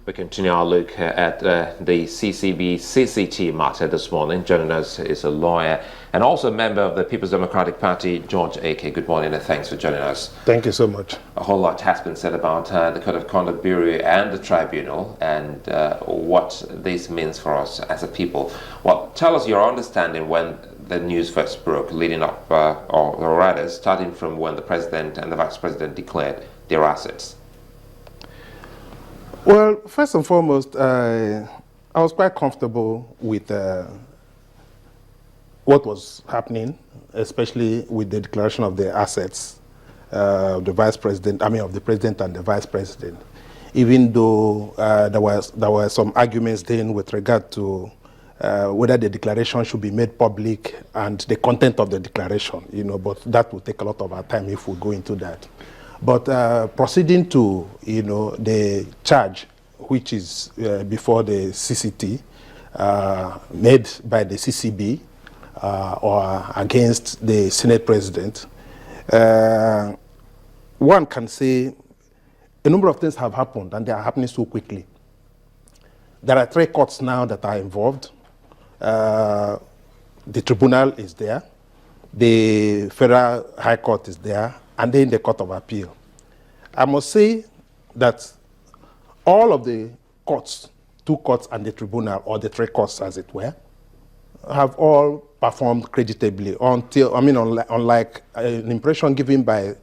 We continue our look at the CCB CCT matter this morning. Joining us is a lawyer and also a member of the People's Democratic Party, George A.K. Good morning and thanks for joining us. Thank you so much. A whole lot has been said about the Code of Conduct Bureau and the Tribunal and what this means for us as a people. Well, tell us your understanding when the news first broke, leading up, or rather, starting from when the President and the Vice President declared their assets. Well, first and foremost, I was quite comfortable with what was happening, especially with the declaration of the assets of the President and the Vice President, even though there were some arguments then with regard to whether the declaration should be made public and the content of the declaration, but that will take a lot of our time if we go into that. But proceeding to, the charge, which is before the CCT, made by the CCB or against the Senate President, one can say a number of things have happened, and they are happening so quickly. There are 3 courts now that are involved. The Tribunal is there, the Federal High Court is there, and then the Court of Appeal. I must say that all of the courts, 2 courts and the Tribunal, or the 3 courts as it were, have all performed creditably unlike an impression given by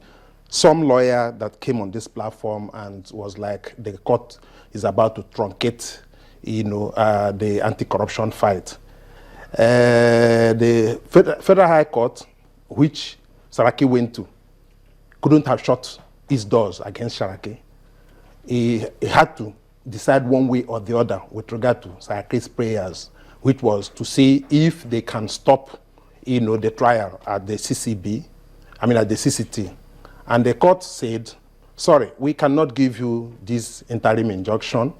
some lawyer that came on this platform and was like the court is about to truncate, the anti-corruption fight. The Federal High Court, which Saraki went to, couldn't have shut his doors against Saraki. He had to decide one way or the other with regard to Saraki's prayers, which was to see if they can stop, the trial at the CCB, at the CCT. And the court said, sorry, we cannot give you this interim injunction,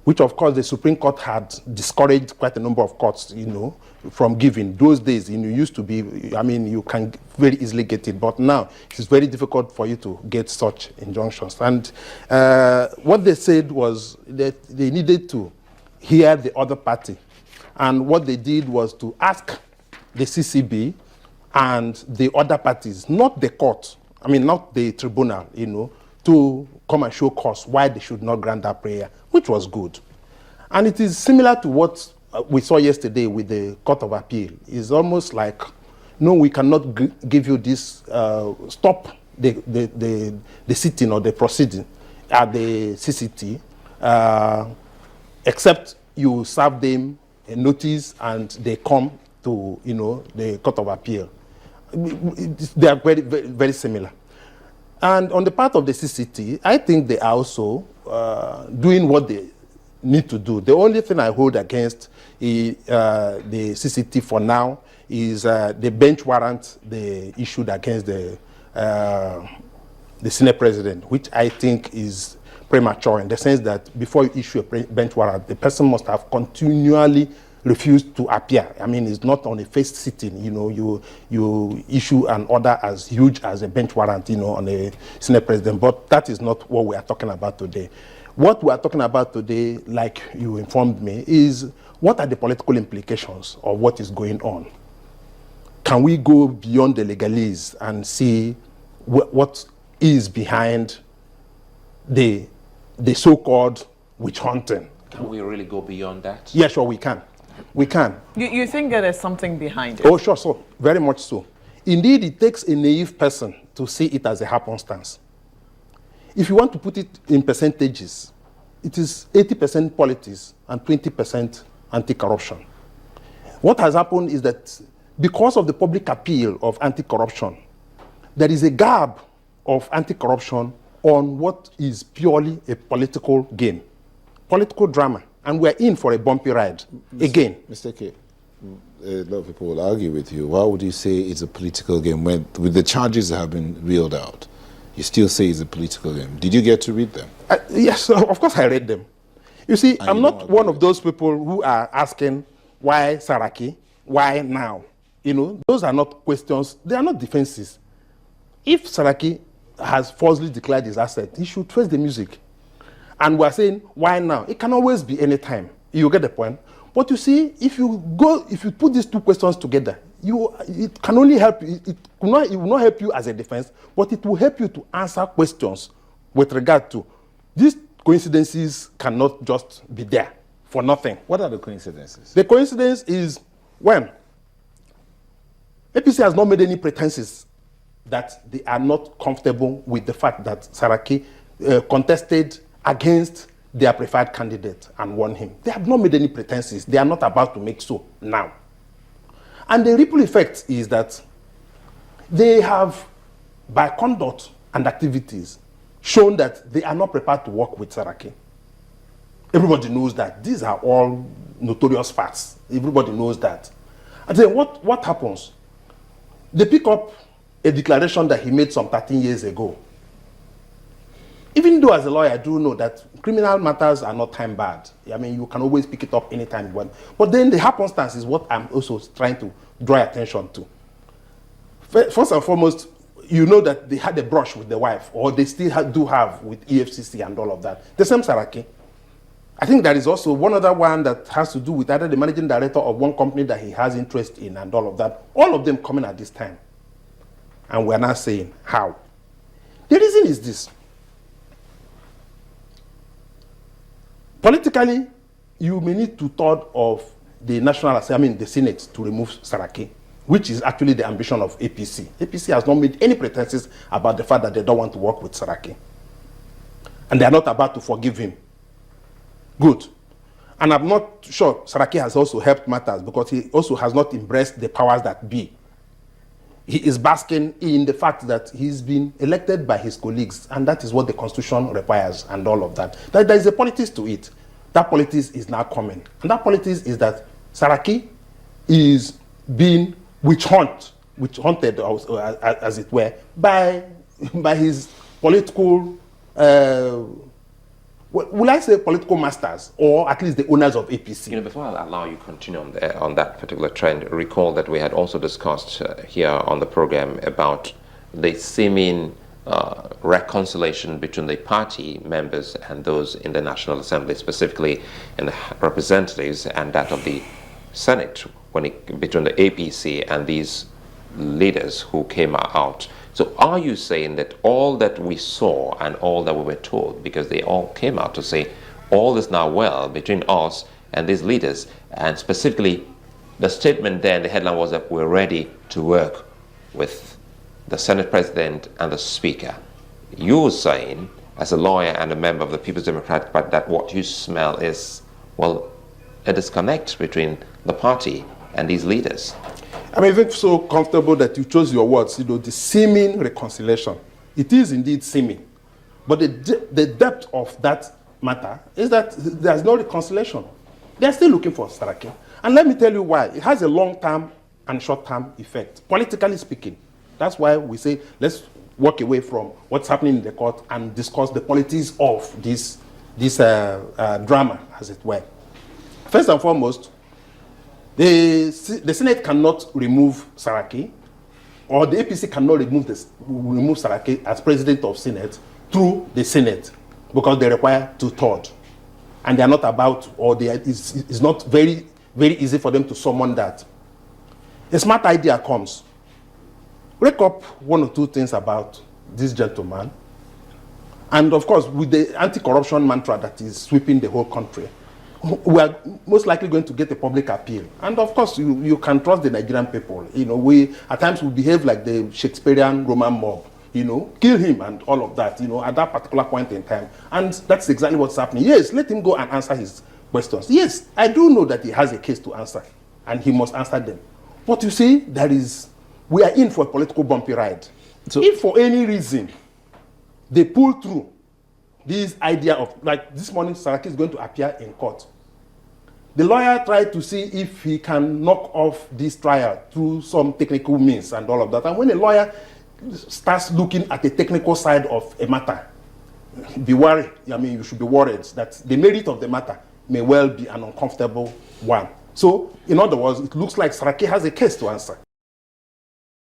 which of course the Supreme Court had discouraged quite a number of courts, from giving. Those days, used to be, you can very easily get it, but now it's very difficult for you to get such injunctions. And what they said was that they needed to hear the other party. And what they did was to ask the CCB and the other parties, not the court, not the Tribunal, to come and show cause why they should not grant that prayer, which was good. And it is similar to what we saw yesterday with the Court of Appeal. It's almost like, no, we cannot give you this, stop the sitting or the proceeding at the CCT, except you serve them a notice and they come to, the Court of Appeal. They are very, very, very similar. And on the part of the CCT, I think they are also doing what they need to do. The only thing I hold against the CCT for now is the bench warrant they issued against the Senate President, which I think is premature in the sense that before you issue a bench warrant, the person must have continually refused to appear. It's not on a first sitting. You issue an order as huge as a bench warrant, on a Senate President. But that is not what we are talking about today. What we are talking about today, like you informed me, is what are the political implications of what is going on? Can we go beyond the legalese and see what is behind the so-called witch hunting? Can we really go beyond that? Yeah, sure, we can. We can. You think that there's something behind it? Oh, sure, so very much so. Indeed, it takes a naive person to see it as a happenstance. If you want to put it in percentages, it is 80% politics and 20% anti-corruption. What has happened is that because of the public appeal of anti-corruption, there is a gap of anti-corruption on what is purely a political game, political drama. And we're in for a bumpy ride again. Mr. K, a lot of people will argue with you. Why would you say it's a political game when, with the charges that have been reeled out, you still say it's a political game? Did you get to read them? Yes, of course I read them. You see, I'm not one of those people who are asking why Saraki, why now? Those are not questions. They are not defenses. If Saraki has falsely declared his asset, he should face the music. And we're saying, why now? It can always be any time. You get the point? But you see, if you put these two questions together, it can only help you. It will not help you as a defense, but it will help you to answer questions with regard to these coincidences cannot just be there for nothing. What are the coincidences? The coincidence is when APC has not made any pretenses that they are not comfortable with the fact that Saraki contested against their preferred candidate and won him. They have not made any pretenses. They are not about to make so now. And the ripple effect is that they have, by conduct and activities, shown that they are not prepared to work with Saraki. Everybody knows that. These are all notorious facts. Everybody knows that. And then what happens? They pick up a declaration that he made some 13 years ago. Even though as a lawyer I do know that criminal matters are not time barred. I mean, you can always pick it up anytime you want. But then the happenstance is what I'm also trying to draw attention to. First and foremost, you know that they had a brush with the wife, or they still do have with EFCC and all of that. The same Saraki. I think there is also one other one that has to do with either the managing director of one company that he has interest in and all of that. All of them coming at this time. And we're not saying how. The reason is this. Politically, you may need 2/3 of the National Assembly, the Senate, to remove Saraki, which is actually the ambition of APC. APC has not made any pretenses about the fact that they don't want to work with Saraki. And they are not about to forgive him. Good. And I'm not sure Saraki has also helped matters because he also has not embraced the powers that be. He is basking in the fact that he's been elected by his colleagues, and that is what the Constitution requires and all of that. There is a politics to it. That politics is now coming. And that politics is that Saraki is being witch-hunted, as it were, by his political, will I say political masters, or at least the owners of APC. You know, before I allow you to continue on that particular trend, recall that we had also discussed here on the program about the seeming reconciliation between the party members and those in the National Assembly, specifically in the representatives and that of the Senate, between the APC and these leaders who came out. So are you saying that all that we saw and all that we were told, because they all came out to say all is now well between us and these leaders, and specifically the statement then, the headline was that we're ready to work with the Senate President and the Speaker. You're saying, as a lawyer and a member of the People's Democratic Party, that what you smell is, well, a disconnect between the party and these leaders. I'm even so comfortable that you chose your words, the seeming reconciliation. It is indeed seeming. But the depth of that matter is that there's no reconciliation. They're still looking for Saraki. And let me tell you why. It has a long-term and short-term effect, politically speaking. That's why we say, let's walk away from what's happening in the court and discuss the politics of this drama, as it were. First and foremost, the Senate cannot remove Saraki, or the APC cannot remove Saraki as president of Senate through the Senate, because they require 2/3. And they are not about, or it's not very, very easy for them to summon that. A smart idea comes. Break up one or two things about this gentleman. And of course, with the anti-corruption mantra that is sweeping the whole country, we are most likely going to get a public appeal. And of course, you can trust the Nigerian people. We at times we behave like the Shakespearean Roman mob. Kill him and all of that, at that particular point in time. And that's exactly what's happening. Yes, let him go and answer his questions. Yes, I do know that he has a case to answer, and he must answer them. But you see, we are in for a political bumpy ride. So if for any reason they pull through this idea of, like this morning, Saraki is going to appear in court. The lawyer tried to see if he can knock off this trial through some technical means and all of that. And when a lawyer starts looking at the technical side of a matter, be worried. You should be worried that the merit of the matter may well be an uncomfortable one. So, in other words, it looks like Saraki has a case to answer.